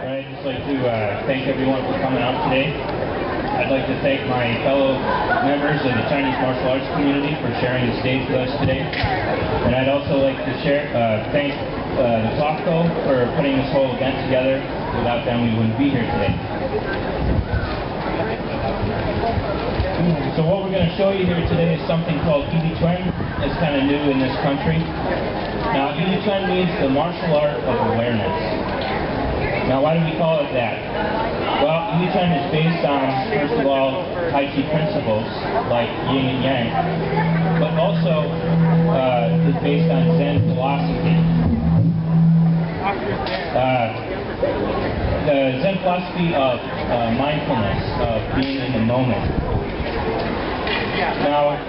I'd just like to thank everyone for coming out today. I'd like to thank my fellow members of the Chinese martial arts community for sharing the stage with us today. And I'd also like to thank the COFCO for putting this whole event together. Without them, we wouldn't be here today. So what we're going to show you here today is something called I-Liq Chuan. It's kind of new in this country. Now, I-Liq Chuan means the martial art of awareness. Now, why do we call it that? Well, I-Liq Chuan is based on, first of all, Tai Chi principles, like yin and yang, but also is based on Zen philosophy. The Zen philosophy of mindfulness, of being in the moment. Now,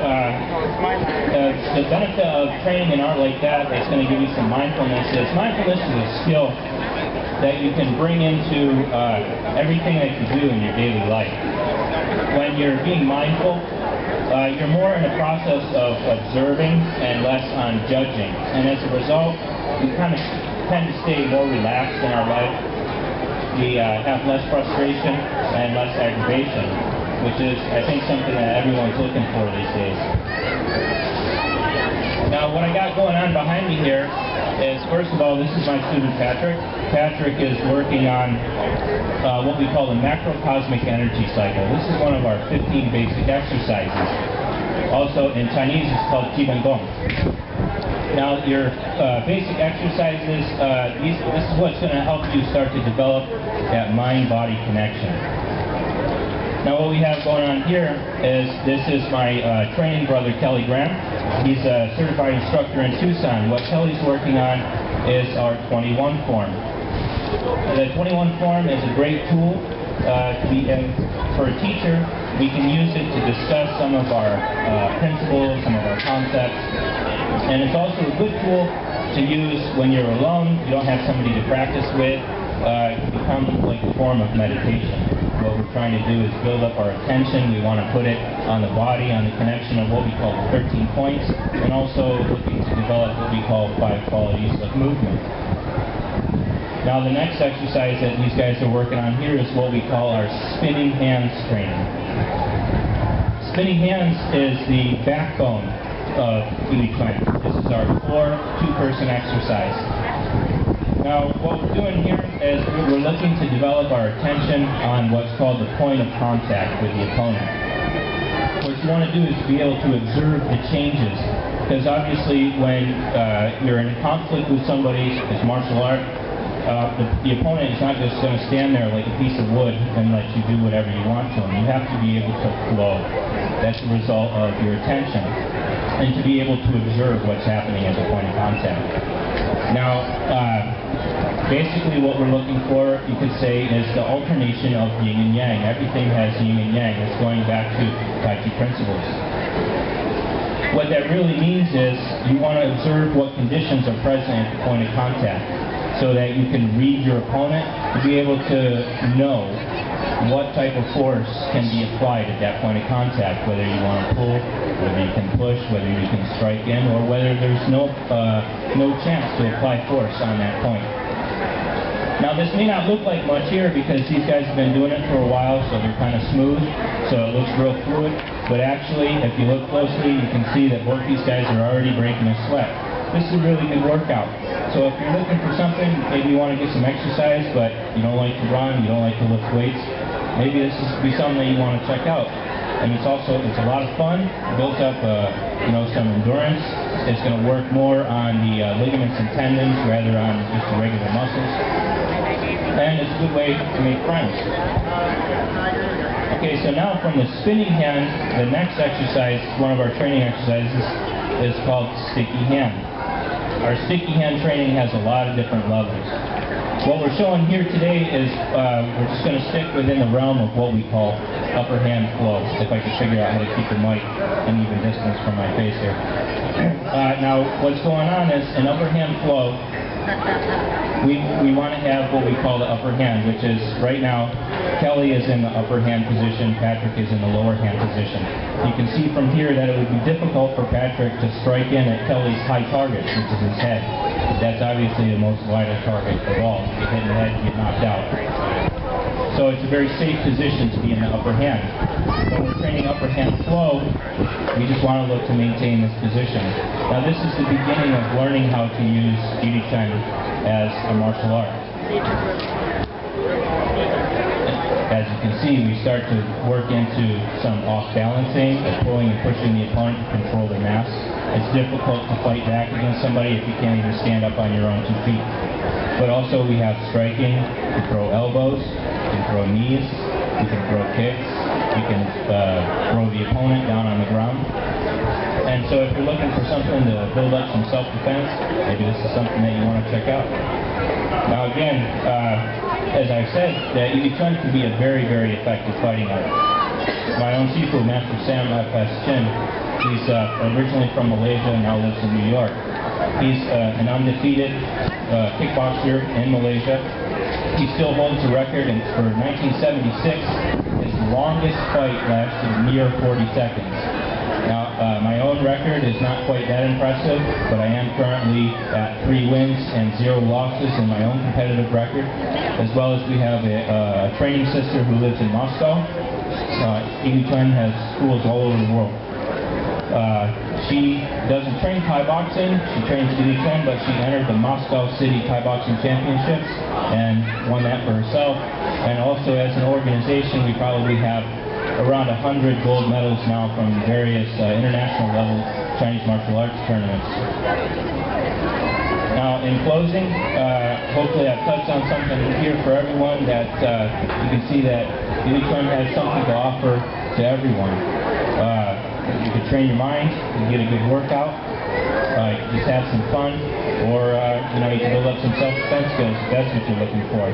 the benefit of training an art like that that's going to give you some mindfulness is mindfulness is a skill that you can bring into everything that you do in your daily life. When you're being mindful, you're more in the process of observing and less on judging. And as a result, we kind of tend to stay more relaxed in our life. We have less frustration and less aggravation, which is, I think, something that everyone's looking for these days. Now, what I got going on behind me here is, first of all, this is my student Patrick. Patrick is working on what we call the macrocosmic energy cycle. This is one of our 15 basic exercises. Also, in Chinese, it's called Jibengong. Now, your basic exercises, this is what's going to help you start to develop that mind-body connection. Now, what we have going on here is, this is my training brother, Kelly Graham. He's a certified instructor in Tucson. What Kelly's working on is our 21 form. The 21 form is a great tool for a teacher. We can use it to discuss some of our principles, some of our concepts. And it's also a good tool to use when you're alone, you don't have somebody to practice with. It becomes like a form of meditation. What we're trying to do is build up our attention. We want to put it on the body, on the connection of what we call the 13 points, and also looking to develop what we call 5 qualities of movement. Now, the next exercise that these guys are working on here is what we call our spinning hands training. Spinning hands is the backbone of I-Liq Chuan. This is our core 2-person exercise. Now, what we're doing here is we're looking to develop our attention on what's called the point of contact with the opponent. What you want to do is be able to observe the changes, because obviously when you're in conflict with somebody, it's martial art, the opponent is not just going to stand there like a piece of wood and let you do whatever you want to him. You have to be able to flow. That's the result of your attention, and to be able to observe what's happening at the point of contact. Now, basically what we're looking for, you could say, is the alternation of yin and yang. Everything has yin and yang. It's going back to Tai Chi principles. What that really means is you want to observe what conditions are present at the point of contact, so that you can read your opponent to be able to know what type of force can be applied at that point of contact, whether you want to pull, whether you can push, whether you can strike in, or whether there's no chance to apply force on that point. Now, this may not look like much here because these guys have been doing it for a while, so they're kind of smooth, so it looks real fluid, but actually, if you look closely, you can see that both these guys are already breaking a sweat. This is a really good workout. So if you're looking for something, maybe you want to get some exercise, but you don't like to run, you don't like to lift weights, maybe this would be something that you want to check out. And it's a lot of fun, builds up some endurance. It's going to work more on the ligaments and tendons rather on just the regular muscles. And it's a good way to make friends. Okay, so now from the spinning hand, the next exercise, one of our training exercises, is called sticky hand. Our sticky hand training has a lot of different levels. What we're showing here today is we're just going to stick within the realm of what we call upper hand flow, if I could figure out how to keep the mic an even distance from my face here. Now, what's going on is in upper hand flow, We want to have what we call the upper hand, which is right now Kelly is in the upper hand position, Patrick is in the lower hand position. You can see from here that it would be difficult for Patrick to strike in at Kelly's high target, which is his head. That's obviously the most vital target of all. If you hit in the head, you get knocked out. So it's a very safe position to be in the upper hand. When we're training upper hand flow, we just want to look to maintain this position. Now this is the beginning of learning how to use I-Liq Chuan as a martial art. As you can see, we start to work into some off-balancing, pulling and pushing the opponent to control their mass. It's difficult to fight back against somebody if you can't even stand up on your own 2 feet. But also we have striking, we throw elbows, we can throw knees, we can throw kicks, we can throw the opponent down on the ground. And so if you're looking for something to build up some self-defense, maybe this is something that you want to check out. Now again, as I've said, I-Liq Chuan can be a very, very effective fighting art. My own Sifu, Master Sam F.S. Chin, he's originally from Malaysia and now lives in New York. He's an undefeated kickboxer in Malaysia. He still holds the record, and for 1976, his longest fight lasted near 40 seconds. Now, my own record is not quite that impressive, but I am currently at 3 wins and 0 losses in my own competitive record, as well as we have a training sister who lives in Moscow. I-Liq Chuan has schools all over the world. She doesn't train Thai boxing, she trains I-Liq Chuan, but she entered the Moscow City Thai Boxing Championships and won that for herself. And also as an organization, we probably have around 100 gold medals now from various international level Chinese martial arts tournaments. Now in closing, hopefully I've touched on something here for everyone that you can see that I-Liq Chuan has something to offer to everyone. You can train your mind, you can get a good workout, just have some fun, or you can build up some self-defense skills if that's what you're looking for.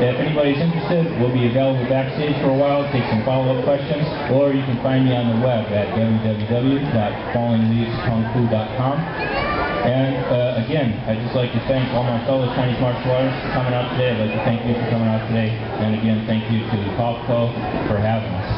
If anybody's interested, we'll be available backstage for a while, take some follow-up questions, or you can find me on the web at www.fallingleafskungfu.com. And again, I'd just like to thank all my fellow Chinese martial artists for coming out today. I'd like to thank you for coming out today. And again, thank you to COFCO for having us.